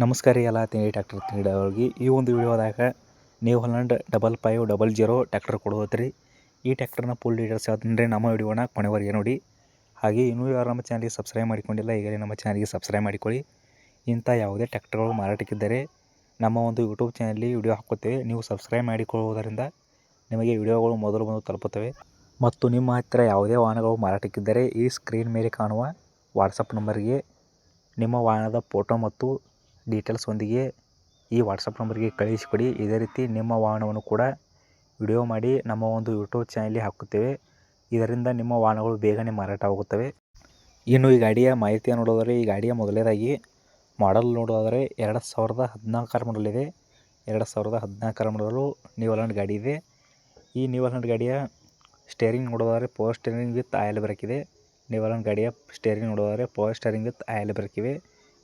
ನಮಸ್ಕಾರ ರೀ ಎಲ್ಲ ಟ್ಯಾಕ್ಟರ್ ತಿಂಡಿದವ್ರಿಗೆ. ಈ ಒಂದು ವಿಡಿಯೋದಾಗ ನ್ಯೂ ಹಾಲೆಂಡ್ 5500 ಟ್ಯಾಕ್ಟರ್ ಕೊಡೋತ್ರಿ. ಈ ಟ್ಯಾಕ್ಟರ್ನ ಫುಲ್ ಡೀಟೇಲ್ಸ್ ಹೇಳ್ತೀನಿ ನಮ್ಮ ವಿಡಿಯೋನ ಕೊನೆವರೆಗೆ ನೋಡಿ. ಹಾಗೆ ಇನ್ನೂ ಯಾರು ನಮ್ಮ ಚಾನಲ್ಗೆ ಸಬ್ಸ್ಕ್ರೈಬ್ ಮಾಡಿಕೊಂಡಿಲ್ಲ, ಈಗಲೇ ನಮ್ಮ ಚಾನಲ್ಗೆ ಸಬ್ಸ್ಕ್ರೈಬ್ ಮಾಡಿಕೊಳ್ಳಿ. ಇಂಥ ಯಾವುದೇ ಟ್ಯಾಕ್ಟರ್ಗಳು ಮಾರಾಟಕ್ಕಿದ್ದರೆ ನಮ್ಮ ಒಂದು ಯೂಟ್ಯೂಬ್ ಚಾನಲ್ಲಿ ವಿಡಿಯೋ ಹಾಕುತ್ತೇವೆ. ನೀವು ಸಬ್ಸ್ಕ್ರೈಬ್ ಮಾಡಿಕೊಳ್ಳುವುದರಿಂದ ನಿಮಗೆ ವಿಡಿಯೋಗಳು ಮೊದಲು ಬಂದು ತಲುಪುತ್ತವೆ. ಮತ್ತು ನಿಮ್ಮ ಹತ್ತಿರ ಯಾವುದೇ ವಾಹನಗಳು ಮಾರಾಟಕ್ಕಿದ್ದರೆ ಈ ಸ್ಕ್ರೀನ್ ಮೇಲೆ ಕಾಣುವ ವಾಟ್ಸಪ್ ನಂಬರ್ಗೆ ನಿಮ್ಮ ವಾಹನದ ಫೋಟೋ ಮತ್ತು ಡೀಟೇಲ್ಸ್ನೊಂದಿಗೆ ಈ ವಾಟ್ಸಪ್ ನಂಬರ್ಗೆ ಕಳುಹಿಸಿಕೊಡಿ. ಇದೇ ರೀತಿ ನಿಮ್ಮ ವಾಹನವನ್ನು ಕೂಡ ವಿಡಿಯೋ ಮಾಡಿ ನಮ್ಮ ಒಂದು ಯೂಟ್ಯೂಬ್ ಚಾನಲ್ಗೆ ಹಾಕುತ್ತೇವೆ. ಇದರಿಂದ ನಿಮ್ಮ ವಾಹನಗಳು ಬೇಗನೆ ಮಾರಾಟವಾಗುತ್ತವೆ. ಇನ್ನು ಈ ಗಾಡಿಯ ಮಾಹಿತಿಯನ್ನು ನೋಡೋದಾದರೆ, ಈ ಗಾಡಿಯ ಮೊದಲನೇದಾಗಿ ಮಾಡಲ್ ನೋಡೋದಾದರೆ 2014 ಮಾಡಲ್ ಇದೆ. 2014 ಮಾಡಲು ನ್ಯೂ ಹಾಲೆಂಡ್ ಗಾಡಿ ಇದೆ. ಈ ನ್ಯೂ ಹಾಲೆಂಡ್ ಗಾಡಿಯ ಸ್ಟೇರಿಂಗ್ ನೋಡೋದಾದರೆ power steering with oil brake ಇದೆ. ನ್ಯೂ ಹಾಲೆಂಡ್ ಗಾಡಿಯ ಸ್ಟೇರಿಂಗ್ ನೋಡೋದಾದರೆ power steering with oil brake ಇವೆ.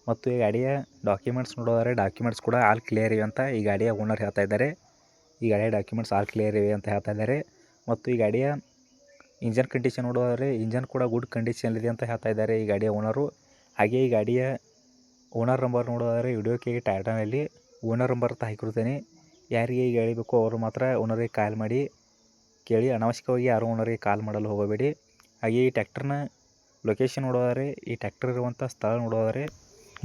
ಮತ್ತು ಈ ಗಾಡಿಯ ಡಾಕ್ಯುಮೆಂಟ್ಸ್ ನೋಡೋದಾದರೆ ಡಾಕ್ಯುಮೆಂಟ್ಸ್ ಕೂಡ ಆಲ್ ಕ್ಲಿಯರ್ ಇವೆ ಅಂತ ಈ ಗಾಡಿಯ ಓನರ್ ಹೇಳ್ತಾ ಇದ್ದಾರೆ. ಈ ಗಾಡಿಯ ಡಾಕ್ಯುಮೆಂಟ್ಸ್ ಆಲ್ ಕ್ಲಿಯರ್ ಇವೆ ಅಂತ ಹೇಳ್ತಾ ಇದ್ದಾರೆ. ಮತ್ತು ಈ ಗಾಡಿಯ ಇಂಜನ್ ಕಂಡೀಷನ್ ನೋಡೋದಾದರೆ ಇಂಜನ್ ಕೂಡ ಗುಡ್ ಕಂಡೀಷನಲ್ಲಿದೆ ಅಂತ ಹೇಳ್ತಾ ಇದ್ದಾರೆ ಈ ಗಾಡಿಯ ಓನರು. ಹಾಗೆ ಈ ಗಾಡಿಯ ಓನರ್ ನಂಬರ್ ನೋಡೋದಾದರೆ ವಿಡಿಯೋಕ್ಕೆ ಟೈಟಲ್ನಲ್ಲಿ ಓನರ್ ನಂಬರ್ ಅಂತ ಹಾಕಿರುತ್ತೇನೆ. ಯಾರಿಗೆ ಈ ಗಾಡಿ ಬೇಕೋ ಅವರು ಮಾತ್ರ ಓನರಿಗೆ ಕಾಲ್ ಮಾಡಿ ಕೇಳಿ. ಅನಾವಶ್ಯಕವಾಗಿ ಯಾರು ಓನರಿಗೆ ಕಾಲ್ ಮಾಡಲು ಹೋಗಬೇಡಿ. ಹಾಗೆ ಈ ಟ್ಯಾಕ್ಟರ್ನ ಲೊಕೇಶನ್ ನೋಡೋದಾದರೆ, ಈ ಟ್ಯಾಕ್ಟರ್ ಇರುವಂಥ ಸ್ಥಳ ನೋಡೋದಾದರೆ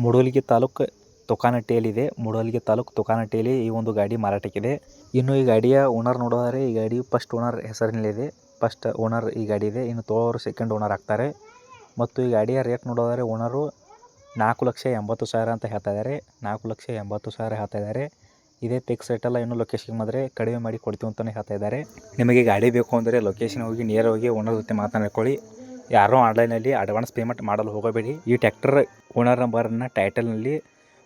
ಮೂಡಲಗಿ ತಾಲೂಕು ತೊಕಾನಟ್ಟಿಯಲ್ಲಿದೆ. ಮೂಡಲಗಿ ತಾಲೂಕು ತೊಕಾನಟ್ಟಿಯಲ್ಲಿ ಈ ಒಂದು ಗಾಡಿ ಮಾರಾಟಕ್ಕಿದೆ. ಇನ್ನು ಈ ಗಾಡಿಯ ಓನರ್ ನೋಡೋದಾದರೆ, ಈ ಗಾಡಿ ಫಸ್ಟ್ ಓನರ್ ಹೆಸರಿನಲ್ಲಿದೆ. ಫಸ್ಟ್ ಓನರ್ ಈ ಗಾಡಿ ಇದೆ. ಇನ್ನು ತೊಗೊಳೋರು ಸೆಕೆಂಡ್ ಓನರ್ ಆಗ್ತಾರೆ. ಮತ್ತು ಈ ಗಾಡಿಯ ರೇಟ್ ನೋಡೋದಾದರೆ ಓನರು 4,80,000 ಅಂತ ಹೇಳ್ತಾ ಇದ್ದಾರೆ. 4,80,000 ಹೇಳ್ತಾ ಇದ್ದಾರೆ. ಇದೇ ಫಿಕ್ಸ್ ರೇಟಲ್ಲ. ಇನ್ನು ಲೊಕೇಶನ್ ಬಂದರೆ ಕಡಿಮೆ ಮಾಡಿ ಕೊಡ್ತೀವಿ ಅಂತಲೇ ಹೇಳ್ತಾ ಇದ್ದಾರೆ. ನಿಮಗೆ ಗಾಡಿ ಬೇಕು ಅಂದರೆ ಲೊಕೇಶನ್ ಹೋಗಿ ನೇರವಾಗಿ ಓನರ್ ಜೊತೆ ಮಾತನಾಡಿಕೊಳ್ಳಿ. ಯಾರೂ ಆನ್ಲೈನಲ್ಲಿ ಅಡ್ವಾನ್ಸ್ ಪೇಮೆಂಟ್ ಮಾಡಲು ಹೋಗಬೇಡಿ. ಈ ಟ್ಯಾಕ್ಟರ್ ಓನರ್ ನಂಬರನ್ನು ಟೈಟಲ್ನಲ್ಲಿ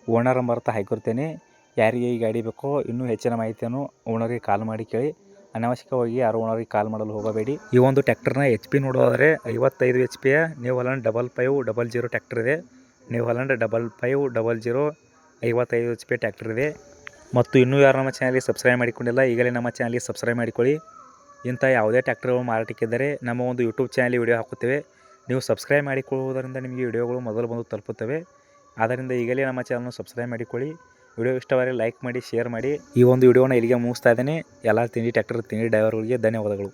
ಓನರ್ ನಂಬರ್ ಅಂತ ಹಾಕಿರ್ತೇನೆ. ಯಾರಿಗೆ ಈ ಗಾಡಿ ಬೇಕೋ ಇನ್ನೂ ಹೆಚ್ಚಿನ ಮಾಹಿತಿಯನ್ನು ಓನರಿಗೆ ಕಾಲ್ ಮಾಡಿ ಕೇಳಿ. ಅನಾವಶ್ಯಕವಾಗಿ ಯಾರು ಓನರಿಗೆ ಕಾಲ್ ಮಾಡಲು ಹೋಗಬೇಡಿ. ಈ ಒಂದು ಟ್ಯಾಕ್ಟರ್ನ HP ನೋಡೋದಾದರೆ 55 HP ನ್ಯೂ ಹಾಲೆಂಡ್ 5500 ಟ್ಯಾಕ್ಟರ್ ಇದೆ. ನ್ಯೂ ಹಾಲೆಂಡ್ 5500 55 HP ಟ್ಯಾಕ್ಟರ್ ಇದೆ. ಮತ್ತು ಇನ್ನೂ ಯಾರು ನಮ್ಮ ಚಾನಲ್ಗೆ ಸಬ್ಸ್ಕ್ರೈಬ್ ಮಾಡಿಕೊಂಡಿಲ್ಲ, ಈಗಲೇ ನಮ್ಮ ಚಾನಲ್ಗೆ ಸಬ್ಸ್ಕ್ರೈಬ್ ಮಾಡಿಕೊಳ್ಳಿ. ಇಂಥ ಯಾವುದೇ ಟ್ಯಾಕ್ಟರ್ಗಳು ಮಾರಾಟಕ್ಕಿದ್ದರೆ ನಮ್ಮ ಒಂದು ಯೂಟ್ಯೂಬ್ ಚಾನಲ್ ವಿಡಿಯೋ ಹಾಕುತ್ತೇವೆ. ನೀವು ಸಬ್ಸ್ಕ್ರೈಬ್ ಮಾಡಿಕೊಳ್ಳುವುದರಿಂದ ನಿಮಗೆ ವಿಡಿಯೋಗಳು ಮೊದಲು ಬಂದು ತಲುಪುತ್ತವೆ. ಆದ್ದರಿಂದ ಈಗಲೇ ನಮ್ಮ ಚಾನಲ್ನ ಸಬ್ಸ್ಕ್ರೈಬ್ ಮಾಡಿಕೊಳ್ಳಿ. ವಿಡಿಯೋ ಇಷ್ಟವಾದರೆ ಲೈಕ್ ಮಾಡಿ, ಶೇರ್ ಮಾಡಿ. ಈ ಒಂದು ವಿಡಿಯೋನ ಇಲ್ಲಿಗೆ ಮುಗಿಸ್ತಾ ಇದ್ದೇನೆ. ಎಲ್ಲ ತಿಂಡಿ ಟ್ಯಾಕ್ಟರ್ ತಿಂಡಿ ಡ್ರೈವರ್ಗಳಿಗೆ ಧನ್ಯವಾದಗಳು.